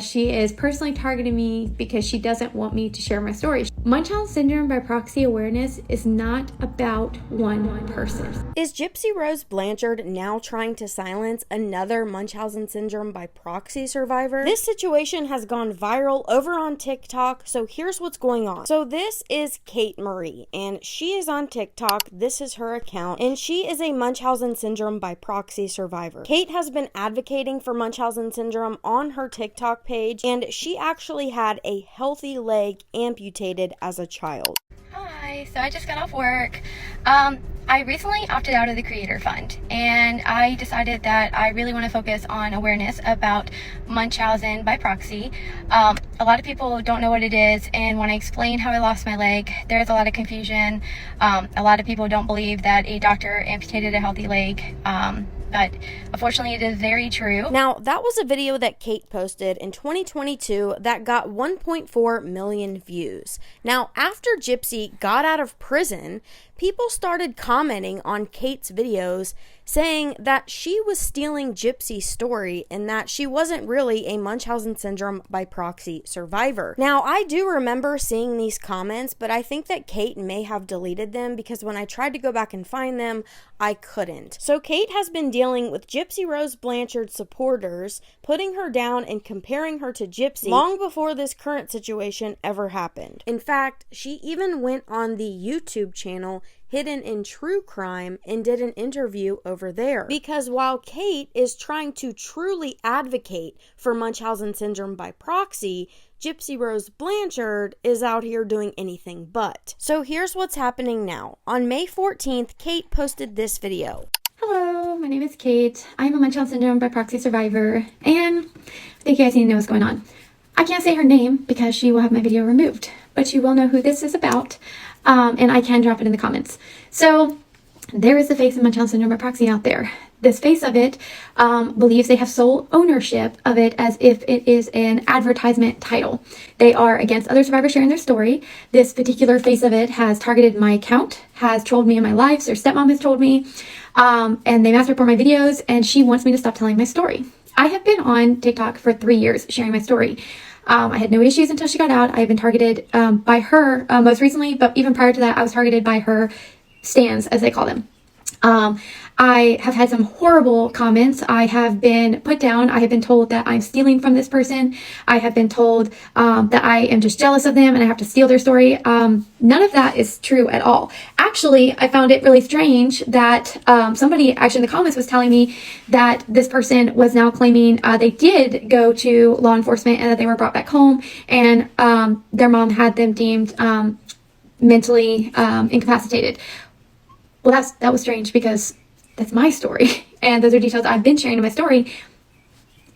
She is personally targeting me because she doesn't want me to share my story. Munchausen syndrome by proxy awareness is not about one person. Is Gypsy Rose Blanchard now trying to silence another Munchausen syndrome by proxy survivor? This situation has gone viral over on TikTok, so here's what's going on. So this is Kate Marie, and she is on TikTok. This is her account, and she is a Munchausen syndrome by proxy survivor. Kate has been advocating for Munchausen syndrome on her TikTok page, and she actually had a healthy leg amputated as a child. Hi, so I just got off work. I recently opted out of the Creator Fund, and I decided that I really want to focus on awareness about Munchausen by proxy. A lot of people don't know what it is, and when I explain how I lost my leg, there's a lot of confusion. A lot of people don't believe that a doctor amputated a healthy leg. But unfortunately, it is very true. Now, that was a video that Kate posted in 2022 that got 1.4 million views. Now, after Gypsy got out of prison, people started commenting on Kate's videos saying that she was stealing Gypsy's story and that she wasn't really a Munchausen syndrome by proxy survivor. Now, I do remember seeing these comments, but I think that Kate may have deleted them because when I tried to go back and find them, I couldn't. So Kate has been dealing with Gypsy Rose Blanchard supporters, putting her down and comparing her to Gypsy long before this current situation ever happened. In fact, she even went on the YouTube channel Hidden in True Crime and did an interview over there. Because while Kate is trying to truly advocate for Munchausen syndrome by proxy, Gypsy Rose Blanchard is out here doing anything but. So here's what's happening now. On May 14th, Kate posted this video. Hello, my name is Kate. I'm a Munchausen syndrome by proxy survivor, and I think you guys need to know what's going on. I can't say her name because she will have my video removed, but you will know who this is about, and I can drop it in the comments. So there is the face of Munchausen syndrome by proxy out there. This face of it believes they have sole ownership of it as if it is an advertisement title. They are against other survivors sharing their story. This particular face of it has targeted my account, has trolled me in my lives. Their stepmom has trolled me, and they mass report my videos, and she wants me to stop telling my story. I have been on TikTok for 3 years sharing my story. I had no issues until she got out. I have been targeted by her most recently, but even prior to that, I was targeted by her stans, as they call them. I have had some horrible comments. I have been put down. I have been told that I'm stealing from this person. I have been told that I am just jealous of them and I have to steal their story. None of that is true at all. Actually, I found it really strange that somebody actually in the comments was telling me that this person was now claiming they did go to law enforcement and that they were brought back home, and their mom had them deemed mentally incapacitated. Well, that was strange because that's my story, and those are details I've been sharing in my story.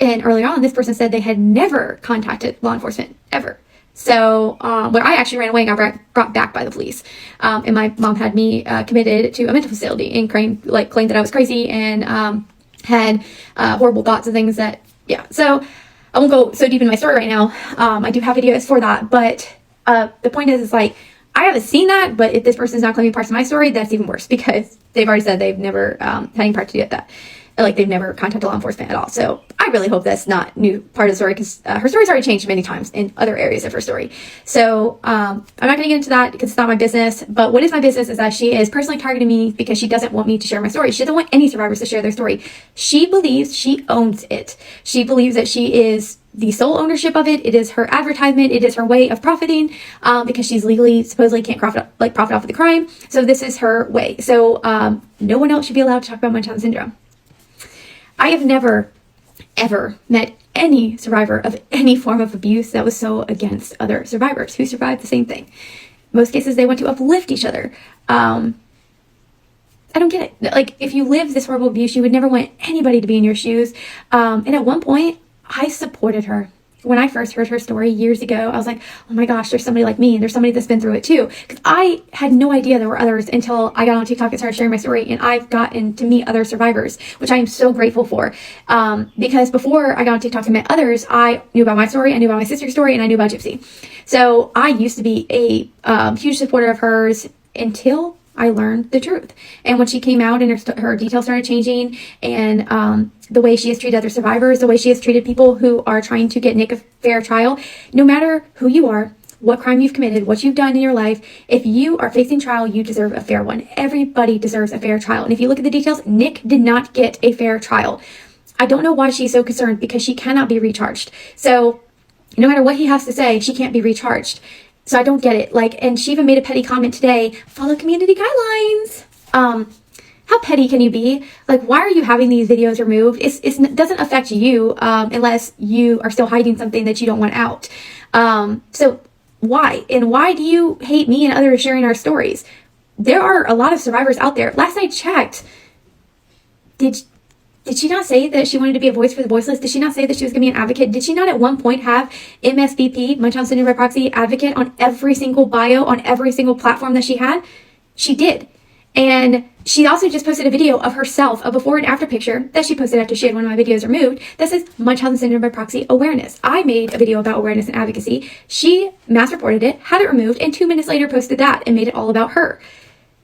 And earlier on, this person said they had never contacted law enforcement, ever. So, where I actually ran away and got brought back by the police. And my mom had me committed to a mental facility and claimed that I was crazy and had horrible thoughts and things that, yeah. So, I won't go so deep in my story right now. I do have videos for that, but the point is like, I haven't seen that, but if this person's not claiming parts of my story, that's even worse because they've already said they've never had any part to do with that. Like, they've never contacted law enforcement at all. So I really hope that's not new part of the story because her story's already changed many times in other areas of her story. So I'm not going to get into that because it's not my business. But what is my business is that she is personally targeting me because she doesn't want me to share my story. She doesn't want any survivors to share their story. She believes she owns it. She believes that she is the sole ownership of it. It is her advertisement. It is her way of profiting because she's legally, supposedly can't profit off of the crime. So this is her way. So no one else should be allowed to talk about Munchausen syndrome. I have never, ever met any survivor of any form of abuse that was so against other survivors who survived the same thing. In most cases, they want to uplift each other. I don't get it. Like, if you live this horrible abuse, you would never want anybody to be in your shoes. And at one point, I supported her. When I first heard her story years ago, I was like, oh my gosh, there's somebody like me, and there's somebody that's been through it too. Because I had no idea there were others until I got on TikTok and started sharing my story, and I've gotten to meet other survivors, which I am so grateful for. Because before I got on TikTok and met others, I knew about my story, I knew about my sister's story, and I knew about Gypsy. So I used to be a huge supporter of hers until I learned the truth. And when she came out and her details started changing, and the way she has treated other survivors, the way she has treated people who are trying to get Nick a fair trial, no matter who you are, what crime you've committed, what you've done in your life, if you are facing trial, you deserve a fair one. Everybody deserves a fair trial. And if you look at the details, Nick did not get a fair trial. I don't know why she's so concerned, because she cannot be recharged. So no matter what he has to say, she can't be recharged. So I don't get it. Like, and she even made a petty comment today, follow community guidelines. How petty can you be? Like, why are you having these videos removed? It doesn't affect you unless you are still hiding something that you don't want out. So why? And why do you hate me and others sharing our stories? There are a lot of survivors out there. Last I checked, did she not say that she wanted to be a voice for the voiceless? Did she not say that she was going to be an advocate? Did she not at one point have MSBP, Munchausen Syndrome by Proxy, advocate on every single bio, on every single platform that she had? She did. And she also just posted a video of herself, a before and after picture that she posted after she had one of my videos removed that says Munchausen Syndrome by Proxy awareness. I made a video about awareness and advocacy. She mass reported it, had it removed, and 2 minutes later posted that and made it all about her.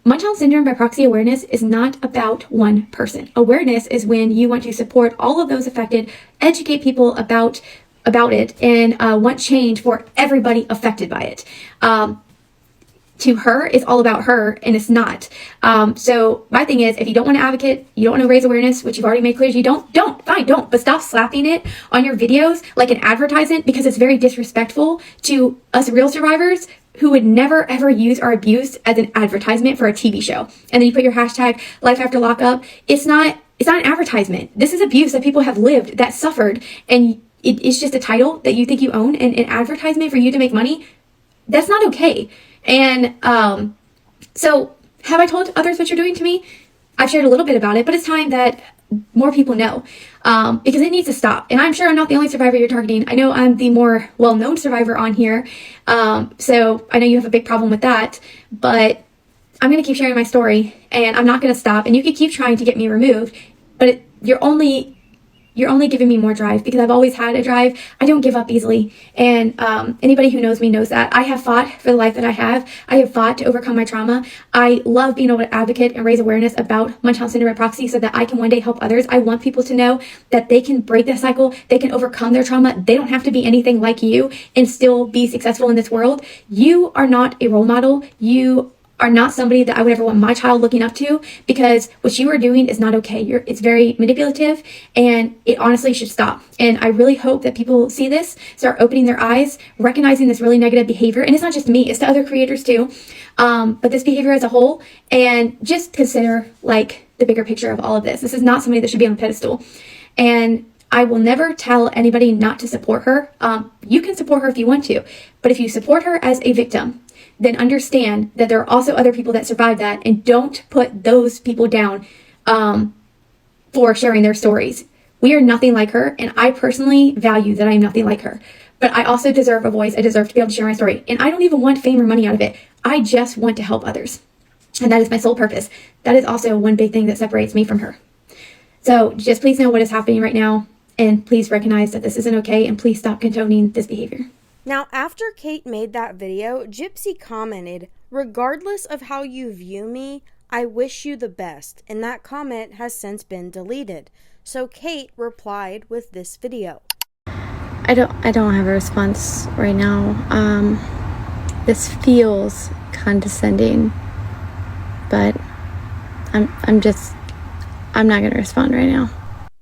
Munchausen Syndrome by Proxy awareness is not about one person. Awareness is when you want to support all of those affected, educate people about it, and want change for everybody affected by it. To her, it's all about her, and it's not. So my thing is, if you don't want to advocate, you don't want to raise awareness, which you've already made clear you don't, fine, don't. But stop slapping it on your videos like an advertisement, because it's very disrespectful to us real survivors who would never ever use our abuse as an advertisement for a TV show. And then you put your hashtag life after lockup. It's not an advertisement. This is abuse that people have lived, that suffered, and it's just a title that you think you own, and an advertisement for you to make money. That's not okay. And so have I told others what you're doing to me? I've shared a little bit about it, but it's time that more people know, because it needs to stop. And I'm sure I'm not the only survivor you're targeting. I know I'm the more well-known survivor on here. So I know you have a big problem with that, but I'm going to keep sharing my story, and I'm not going to stop. And you can keep trying to get me removed, but you're only giving me more drive, because I've always had a drive. I don't give up easily. And anybody who knows me knows that. I have fought for the life that I have. I have fought to overcome my trauma. I love being able to advocate and raise awareness about Munchausen Syndrome by Proxy so that I can one day help others. I want people to know that they can break that cycle. They can overcome their trauma. They don't have to be anything like you and still be successful in this world. You are not a role model. You are not somebody that I would ever want my child looking up to, because what you are doing is not okay. It's very manipulative, and it honestly should stop. And I really hope that people see this, start opening their eyes, recognizing this really negative behavior. And it's not just me, it's to other creators too. But this behavior as a whole, and just consider like the bigger picture of all of this. This is not somebody that should be on a pedestal. And I will never tell anybody not to support her. You can support her if you want to, but if you support her as a victim, then understand that there are also other people that survived that, and don't put those people down for sharing their stories. We are nothing like her, and I personally value that I am nothing like her. But I also deserve a voice. I deserve to be able to share my story. And I don't even want fame or money out of it. I just want to help others. And that is my sole purpose. That is also one big thing that separates me from her. So just please know what is happening right now, and please recognize that this isn't okay, and please stop condoning this behavior. Now, after Kate made that video, Gypsy commented, "Regardless of how you view me, I wish you the best," and that comment has since been deleted. So Kate replied with this video. I don't have a response right now. This feels condescending, but I'm not going to respond right now.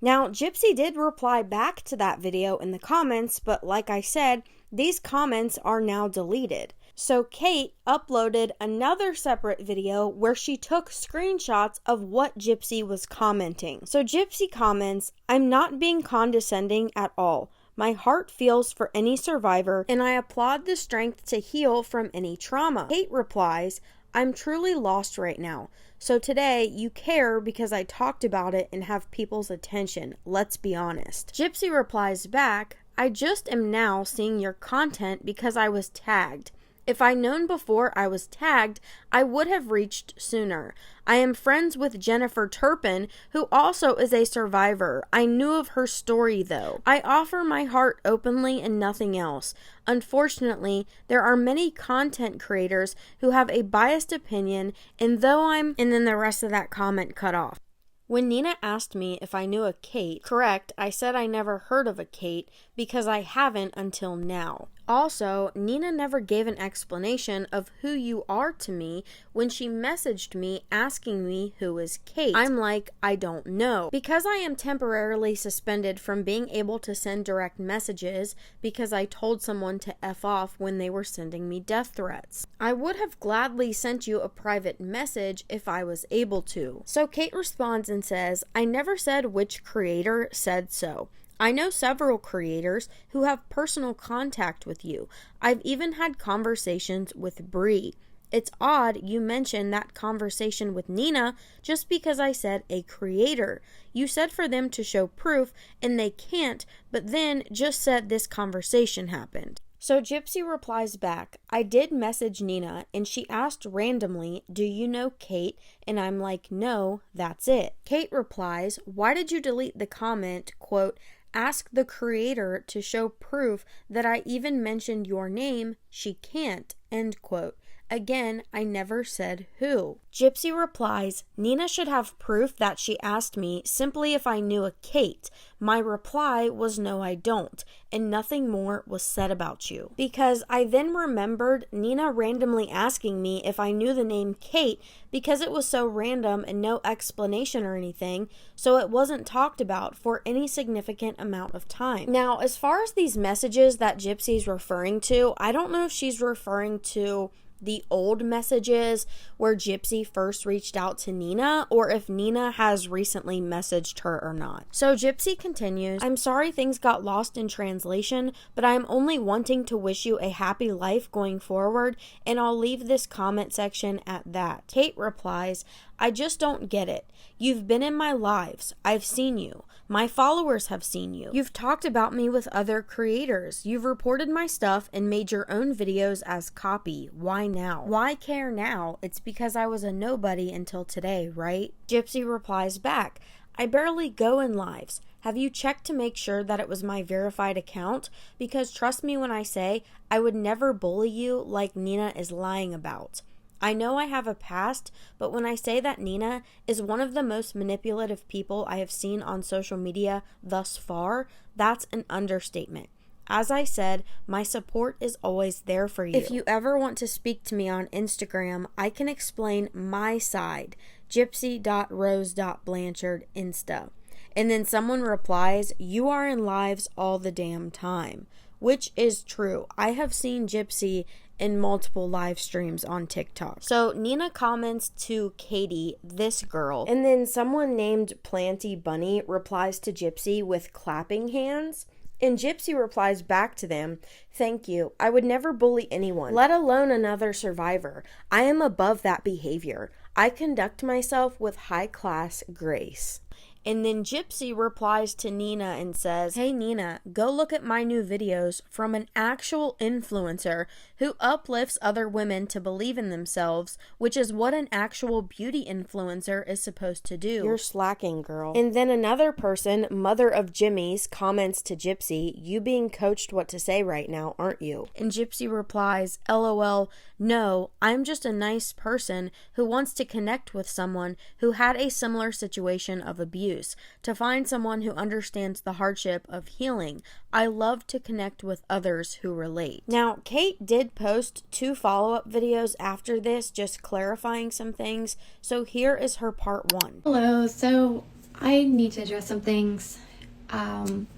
Now, Gypsy did reply back to that video in the comments, but like I said, these comments are now deleted. So Kate uploaded another separate video where she took screenshots of what Gypsy was commenting. So Gypsy comments, "I'm not being condescending at all. My heart feels for any survivor, and I applaud the strength to heal from any trauma." Kate replies, "I'm truly lost right now. So today, you care because I talked about it and have people's attention. Let's be honest." Gypsy replies back, "I just am now seeing your content because I was tagged. If I'd known before I was tagged, I would have reached sooner. I am friends with Jennifer Turpin, who also is a survivor. I knew of her story though. I offer my heart openly and nothing else. Unfortunately, there are many content creators who have a biased opinion, and then the rest of that comment cut off. When Nina asked me if I knew a Kate, correct, I said I never heard of a Kate because I haven't until now. Also, Nina never gave an explanation of who you are to me when she messaged me asking me who is Kate. I'm like, I don't know. Because I am temporarily suspended from being able to send direct messages because I told someone to F off when they were sending me death threats. I would have gladly sent you a private message if I was able to. So Kate responds and says, I never said which creator said so. I know several creators who have personal contact with you. I've even had conversations with Bree. It's odd you mentioned that conversation with Nina just because I said a creator. You said for them to show proof and they can't, but then just said this conversation happened. So Gypsy replies back, I did message Nina and she asked randomly, do you know Kate? And I'm like, no, that's it. Kate replies, why did you delete the comment, quote, ask the creator to show proof that I even mentioned your name, she can't, end quote. Again, I never said who. Gypsy replies, Nina should have proof that she asked me simply if I knew a Kate. My reply was no, I don't, and nothing more was said about you. Because I then remembered Nina randomly asking me if I knew the name Kate because it was so random and no explanation or anything, so it wasn't talked about for any significant amount of time. Now, as far as these messages that Gypsy's referring to, I don't know if she's referring to the old messages where Gypsy first reached out to Nina or if Nina has recently messaged her or not. So Gypsy continues, I'm sorry things got lost in translation, but I'm only wanting to wish you a happy life going forward, and I'll leave this comment section at that. Kate replies, I just don't get it. You've been in my lives. I've seen you. My followers have seen you. You've talked about me with other creators. You've reported my stuff and made your own videos as copy. Why now? Why care now? It's because I was a nobody until today, right? Gypsy replies back, I barely go in lives. Have you checked to make sure that it was my verified account? Because trust me when I say, I would never bully you like Nina is lying about. I know I have a past, but when I say that Nina is one of the most manipulative people I have seen on social media thus far, that's an understatement. As I said, my support is always there for you. If you ever want to speak to me on Instagram, I can explain my side, gypsy.rose.blanchard Insta. And then someone replies, you are in lives all the damn time, which is true. I have seen Gypsy in multiple live streams on TikTok. So Nina comments to Katie, this girl, and then someone named Planty Bunny replies to Gypsy with clapping hands. And Gypsy replies back to them, thank you. I would never bully anyone, let alone another survivor. I am above that behavior. I conduct myself with high-class grace. And then Gypsy replies to Nina and says, hey Nina, go look at my new videos from an actual influencer who uplifts other women to believe in themselves, which is what an actual beauty influencer is supposed to do. You're slacking, girl. And then another person, Mother of Jimmy's, comments to Gypsy, you being coached what to say right now, aren't you? And Gypsy replies, LOL, no, I'm just a nice person who wants to connect with someone who had a similar situation of abuse, to find someone who understands the hardship of healing. I love to connect with others who relate. Now, Kate did post 2 follow-up videos after this, just clarifying some things. So here is her part 1. Hello, so I need to address some things.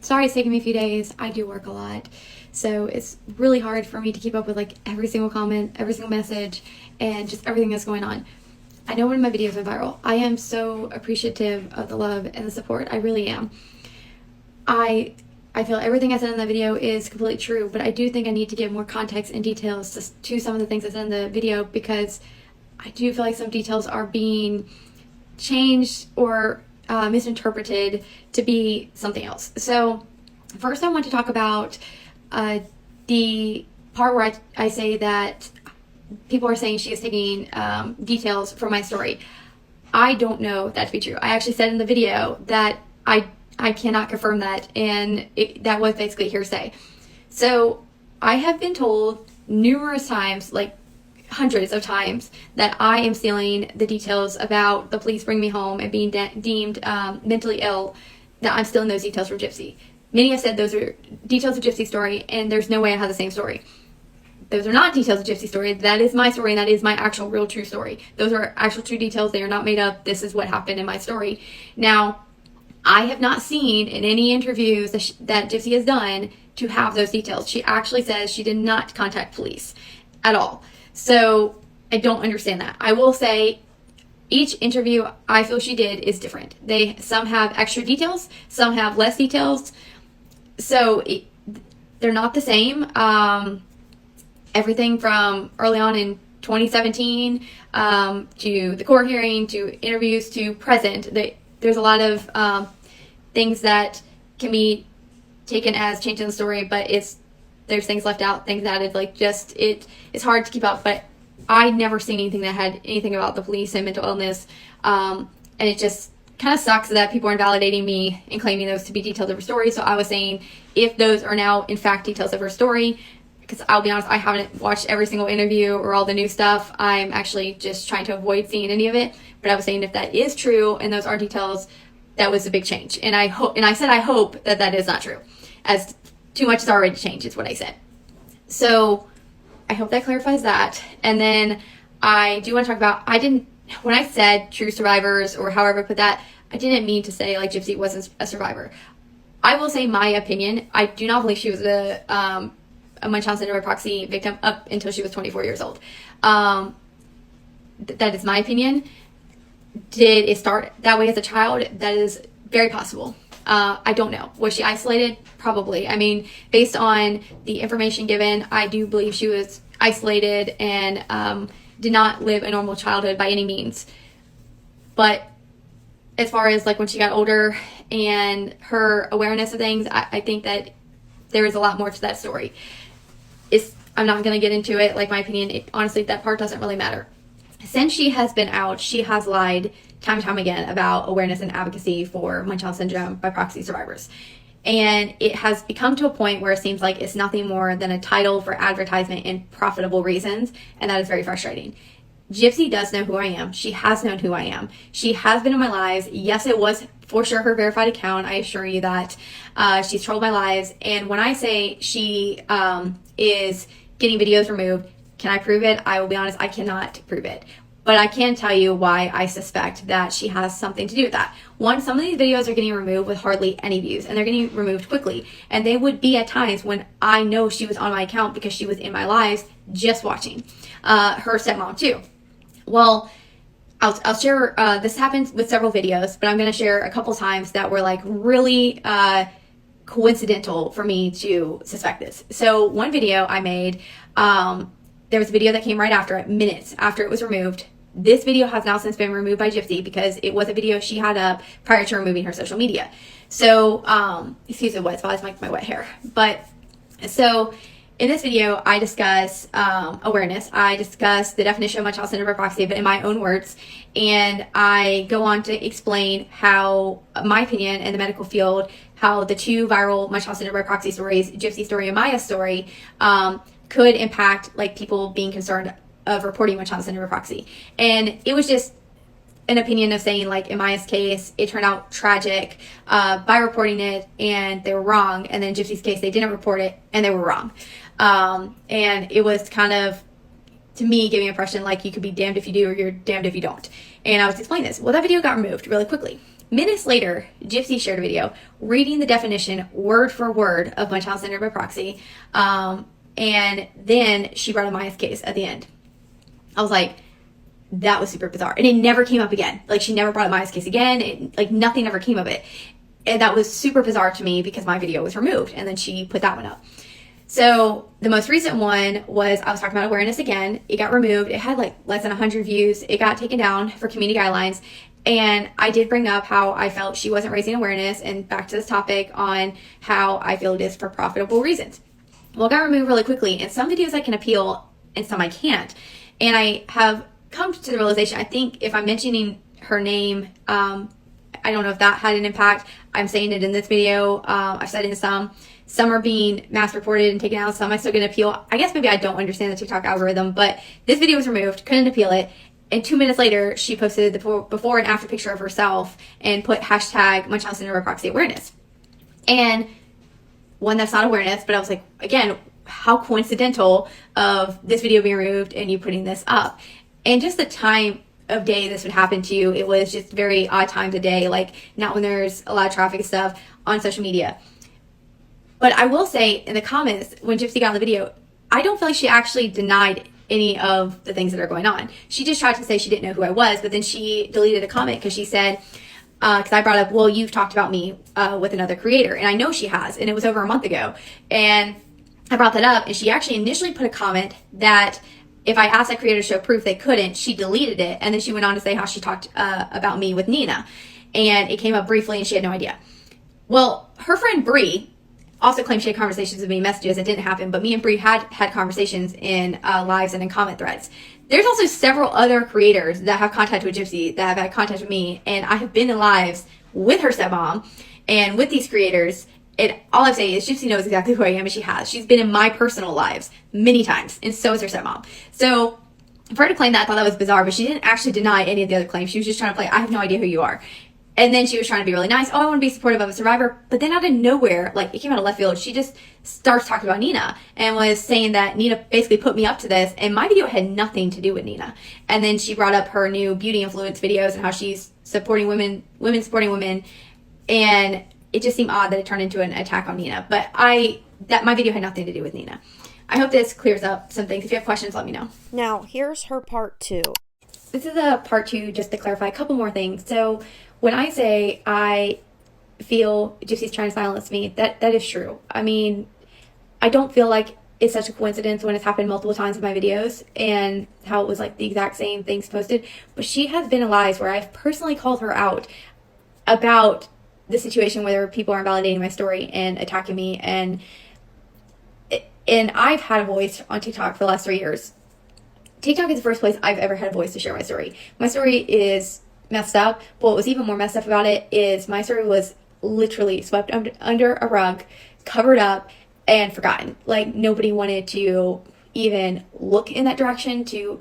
Sorry it's taking me a few days. I do work a lot, so it's really hard for me to keep up with like every single comment, every single message, and just everything that's going on. I know one of my videos went viral. I am so appreciative of the love and the support. I really am. I feel everything I said in that video is completely true, but I do think I need to give more context and details to some of the things I said in the video, because I do feel like some details are being changed or misinterpreted to be something else. So first I want to talk about the part where I say that people are saying she is taking details from my story. I don't know that to be true. I actually said in the video that I cannot confirm that, and that was basically hearsay. So I have been told numerous times, like hundreds of times, that I am stealing the details about the police bringing me home and being deemed mentally ill, that I'm stealing those details from Gypsy. Many have said those are details of Gypsy's story, and there's no way I have the same story. Those are not details of Gypsy's story. That is my story, and that is my actual, real, true story. Those are actual, true details. They are not made up. This is what happened in my story. Now, I have not seen in any interviews that Gypsy has done to have those details. She actually says she did not contact police at all. So I don't understand that. I will say each interview I feel she did is different. Some have extra details, some have less details. So they're not the same. Everything from early on in 2017 to the court hearing to interviews to present. There's a lot of things that can be taken as change in the story, but there's things left out, things added. Like, just it's hard to keep up. But I'd never seen anything that had anything about the police and mental illness, and it just kind of sucks that people are invalidating me and claiming those to be details of her story. So I was saying, if those are now in fact details of her story, because I'll be honest, I haven't watched every single interview or all the new stuff. I'm actually just trying to avoid seeing any of it. But I was saying, if that is true and those are details, that was a big change. And I hope that is not true, as too much has already changed, is what I said. So I hope that clarifies that. And then I do want to talk about, when I said true survivors, or however I put that, I didn't mean to say like Gypsy wasn't a survivor. I will say my opinion. I do not believe she was a Munchausen by proxy victim up until she was 24 years old. That is my opinion. Did it start that way as a child? That is very possible. I don't know. Was she isolated? Probably. I mean, based on the information given, I do believe she was isolated and did not live a normal childhood by any means. But as far as like when she got older and her awareness of things, I think that there is a lot more to that story. I'm not going to get into it. Like, my opinion, honestly, that part doesn't really matter. Since she has been out, she has lied time and time again about awareness and advocacy for Munchausen syndrome by proxy survivors. And it has become to a point where it seems like it's nothing more than a title for advertisement and profitable reasons. And that is very frustrating. Gypsy does know who I am. She has known who I am. She has been in my lives. Yes, it was for sure her verified account. I assure you that. She's trolled my lives. And when I say she is getting videos removed, can I prove it? I will be honest, I cannot prove it. But I can tell you why I suspect that she has something to do with that. One, some of these videos are getting removed with hardly any views, and they're getting removed quickly. And they would be at times when I know she was on my account because she was in my lives just watching. Her stepmom too. Well, I'll share, this happens with several videos, but I'm going to share a couple times that were like really coincidental for me to suspect this. So one video I made, there was a video that came right after it, minutes after it was removed. This video has now since been removed by Gypsy because it was a video she had up prior to removing her social media. So, excuse the wet spots, my wet hair. But, so in this video, I discuss awareness. I discuss the definition of Munchausen by proxy, but in my own words. And I go on to explain how, my opinion in the medical field, how the two viral Munchausen by proxy stories, Gypsy's story and Maya's story, could impact like people being concerned of reporting Munchausen by proxy. And it was just an opinion of saying, like, in Maya's case, it turned out tragic by reporting it and they were wrong. And then Gypsy's case, they didn't report it and they were wrong. And it was kind of, to me, giving an impression like you could be damned if you do or you're damned if you don't. And I was explaining this. Well, that video got removed really quickly. Minutes later, Gypsy shared a video reading the definition word for word of Munchausen by proxy. And then she brought up Maya's case at the end. I was like, that was super bizarre. And it never came up again. Like, she never brought up Maya's case again. Like, nothing ever came of it. And that was super bizarre to me because my video was removed. And then she put that one up. So the most recent one was, I was talking about awareness again. It got removed. It had like less than 100 views. It got taken down for community guidelines. And I did bring up how I felt she wasn't raising awareness, and back to this topic on how I feel it is for profitable reasons. Well, it got removed really quickly, and some videos I can appeal and some I can't. And I have come to the realization, I think if I'm mentioning her name, I don't know if that had an impact. I'm saying it in this video. I've said it in some. Some are being mass reported and taken out. Some I still get an appeal. I guess maybe I don't understand the TikTok algorithm, but this video was removed. Couldn't appeal it. And 2 minutes later, she posted the before and after picture of herself and put hashtag Munchausen by proxy awareness. And one, that's not awareness, but I was like, again, how coincidental of this video being removed and you putting this up. And just the time of day this would happen to you, it was just very odd times of day, like not when there's a lot of traffic and stuff on social media. But I will say in the comments, when Gypsy got on the video, I don't feel like she actually denied any of the things that are going on. She just tried to say she didn't know who I was, but then she deleted a comment because she said, because I brought up, well, you've talked about me with another creator, and I know she has, and it was over a month ago. And I brought that up, and she actually initially put a comment that if I asked that creator to show proof, they couldn't. She deleted it, and then she went on to say how she talked about me with Nina, and it came up briefly, and she had no idea. Well, her friend Bree also claimed she had conversations with me, messages. It didn't happen, but me and Bree had conversations in lives and in comment threads. There's also several other creators that have contact with Gypsy, that have had contact with me, and I have been in lives with her stepmom and with these creators. And all I'm saying is Gypsy knows exactly who I am, and she has. She's been in my personal lives many times, and so is her stepmom. So for her to claim that, I thought that was bizarre, but she didn't actually deny any of the other claims. She was just trying to play, I have no idea who you are. And then she was trying to be really nice. Oh, I want to be supportive of a survivor. But then out of nowhere, like it came out of left field, she just starts talking about Nina and was saying that Nina basically put me up to this. And my video had nothing to do with Nina. And then she brought up her new beauty influence videos and how she's supporting women supporting women. And it just seemed odd that it turned into an attack on Nina. But my video had nothing to do with Nina. I hope this clears up some things. If you have questions, let me know. Now, here's her part 2. This is a part 2 just to clarify a couple more things. So when I say I feel Gypsy's trying to silence me, that is true. I mean, I don't feel like it's such a coincidence when it's happened multiple times in my videos and how it was like the exact same things posted. But she has been in lives where I've personally called her out about the situation where people are invalidating my story and attacking me. And I've had a voice on TikTok for the last 3 years. TikTok is the first place I've ever had a voice to share my story. My story is messed up, but what was even more messed up about it is my story was literally swept under a rug, covered up, and forgotten. Like nobody wanted to even look in that direction to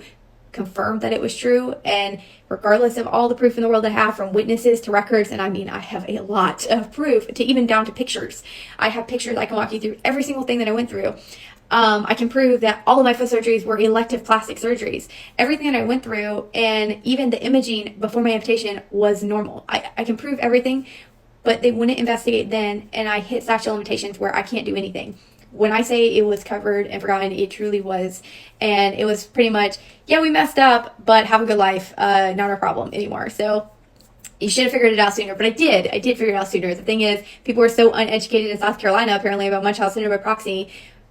confirm that it was true. And regardless of all the proof in the world I have, from witnesses to records, and I mean I have a lot of proof, to even down to pictures. I have pictures. I can walk you through every single thing that I went through. I can prove that all of my foot surgeries were elective plastic surgeries. Everything that I went through, and even the imaging before my amputation, was normal. I can prove everything, but they wouldn't investigate then, and I hit statute of limitations where I can't do anything. When I say it was covered and forgotten, it truly was. And it was pretty much, yeah, we messed up, but have a good life. Not our problem anymore. So you should have figured it out sooner. But I did figure it out sooner. The thing is, people were so uneducated in South Carolina, apparently, about Munchausen by proxy,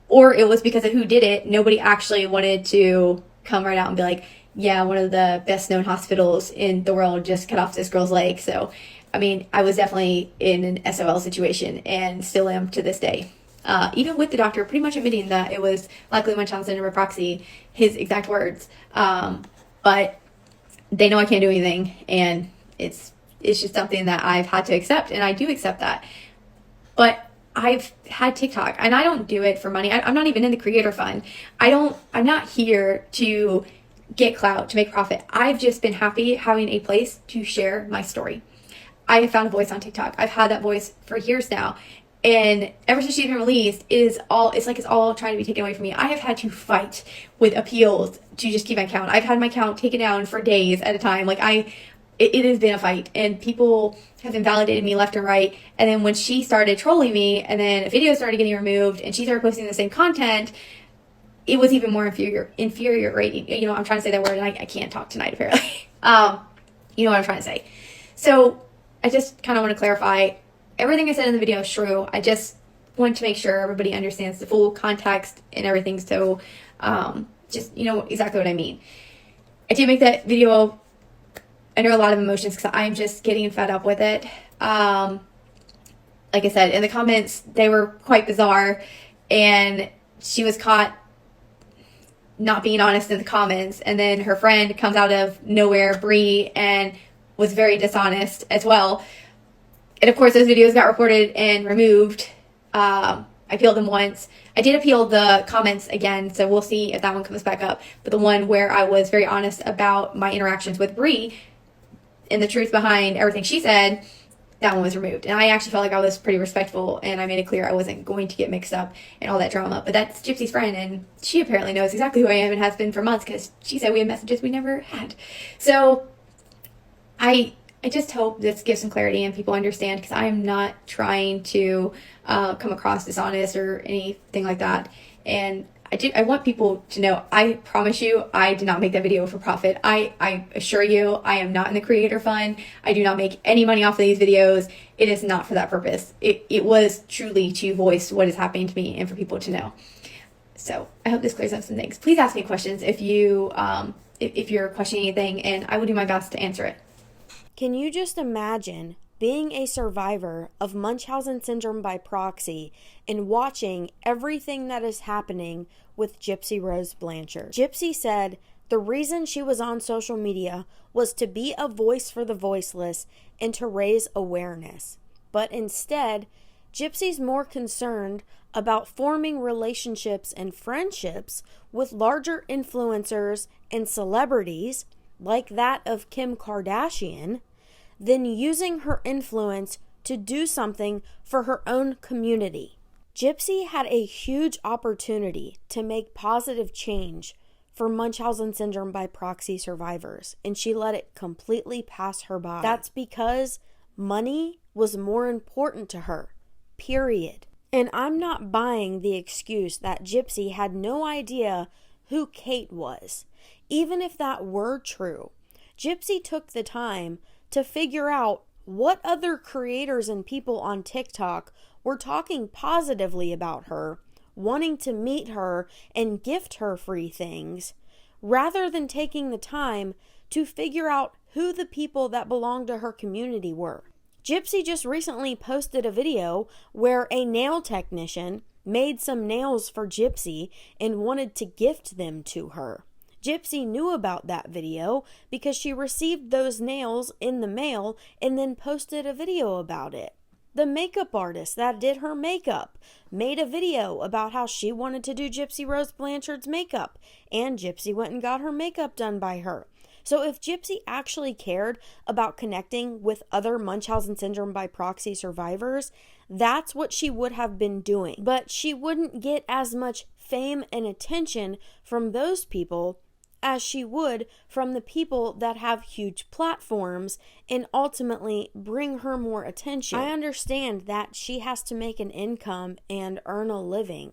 or it was because of who did it. Nobody actually wanted to come right out and be like, yeah, one of the best known hospitals in the world just cut off this girl's leg. So, I mean, I was definitely in an SOL situation and still am to this day. Even with the doctor pretty much admitting that it was likely Munchausen by proxy, his exact words. But they know I can't do anything, and it's just something that I've had to accept, and I do accept that. But I've had TikTok, and I don't do it for money. I'm not even in the creator fund. I'm not here to get clout, to make profit. I've just been happy having a place to share my story. I have found a voice on TikTok. I've had that voice for years now. And ever since she's been released, it's all trying to be taken away from me. I have had to fight with appeals to just keep my account. I've had my account taken down for days at a time. Like it has been a fight, and people have invalidated me left and right. And then when she started trolling me, and then videos started getting removed, and she started posting the same content, it was even more infuriating. You know, I'm trying to say that word, and I can't talk tonight, apparently. You know what I'm trying to say. So I just kind of want to clarify, everything I said in the video is true. I just want to make sure everybody understands the full context and everything. So just, you know exactly what I mean. I did make that video under a lot of emotions because I'm just getting fed up with it. Like I said, in the comments, they were quite bizarre, and she was caught not being honest in the comments, and then her friend comes out of nowhere, Bree, and was very dishonest as well. And of course, those videos got reported and removed. I appealed them once. I did appeal the comments again, so we'll see if that one comes back up. But the one where I was very honest about my interactions with Bree and the truth behind everything she said, that one was removed. And I actually felt like I was pretty respectful, and I made it clear I wasn't going to get mixed up in all that drama. But that's Gypsy's friend, and she apparently knows exactly who I am and has been for months, because she said we had messages we never had. So I just hope this gives some clarity and people understand, because I am not trying to come across dishonest or anything like that. And I want people to know, I promise you, I did not make that video for profit. I assure you, I am not in the creator fund. I do not make any money off of these videos. It is not for that purpose. It was truly to voice what is happening to me and for people to know. So I hope this clears up some things. Please ask me questions if you're questioning anything, and I will do my best to answer it. Can you just imagine being a survivor of Munchausen syndrome by proxy and watching everything that is happening with Gypsy Rose Blanchard? Gypsy said the reason she was on social media was to be a voice for the voiceless and to raise awareness. But instead, Gypsy's more concerned about forming relationships and friendships with larger influencers and celebrities, like that of Kim Kardashian, than using her influence to do something for her own community. Gypsy had a huge opportunity to make positive change for Munchausen syndrome by proxy survivors, and she let it completely pass her by. That's because money was more important to her, period. And I'm not buying the excuse that Gypsy had no idea who Kate was. Even if that were true, Gypsy took the time to figure out what other creators and people on TikTok were talking positively about her, wanting to meet her and gift her free things, rather than taking the time to figure out who the people that belonged to her community were. Gypsy just recently posted a video where a nail technician made some nails for Gypsy and wanted to gift them to her. Gypsy knew about that video because she received those nails in the mail and then posted a video about it. The makeup artist that did her makeup made a video about how she wanted to do Gypsy Rose Blanchard's makeup, and Gypsy went and got her makeup done by her. So if Gypsy actually cared about connecting with other Munchausen syndrome by proxy survivors, that's what she would have been doing. But she wouldn't get as much fame and attention from those people as she would from the people that have huge platforms and ultimately bring her more attention. I understand that she has to make an income and earn a living,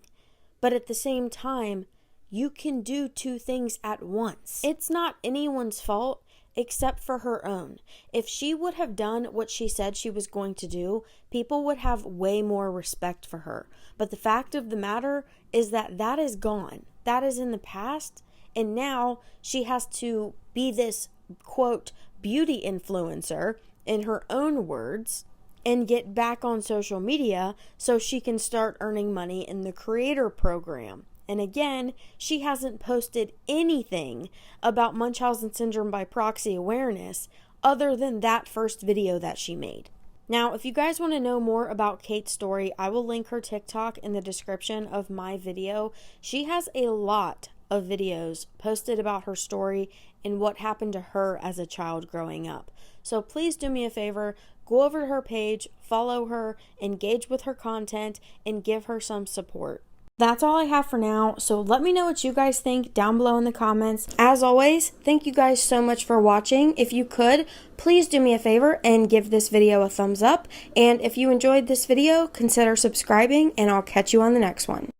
but at the same time, you can do two things at once. It's not anyone's fault except for her own. If she would have done what she said she was going to do, people would have way more respect for her. But the fact of the matter is that that is gone. That is in the past. And now she has to be this, quote, beauty influencer, in her own words, and get back on social media so she can start earning money in the creator program. And again, she hasn't posted anything about Munchausen syndrome by proxy awareness other than that first video that she made. Now, if you guys want to know more about Kate's story, I will link her TikTok in the description of my video. She has a lot of videos posted about her story and what happened to her as a child growing up. So please do me a favor, go over to her page, follow her, engage with her content, and give her some support. That's all I have for now, so let me know what you guys think down below in the comments. As always, thank you guys so much for watching. If you could, please do me a favor and give this video a thumbs up. And if you enjoyed this video, consider subscribing, and I'll catch you on the next one.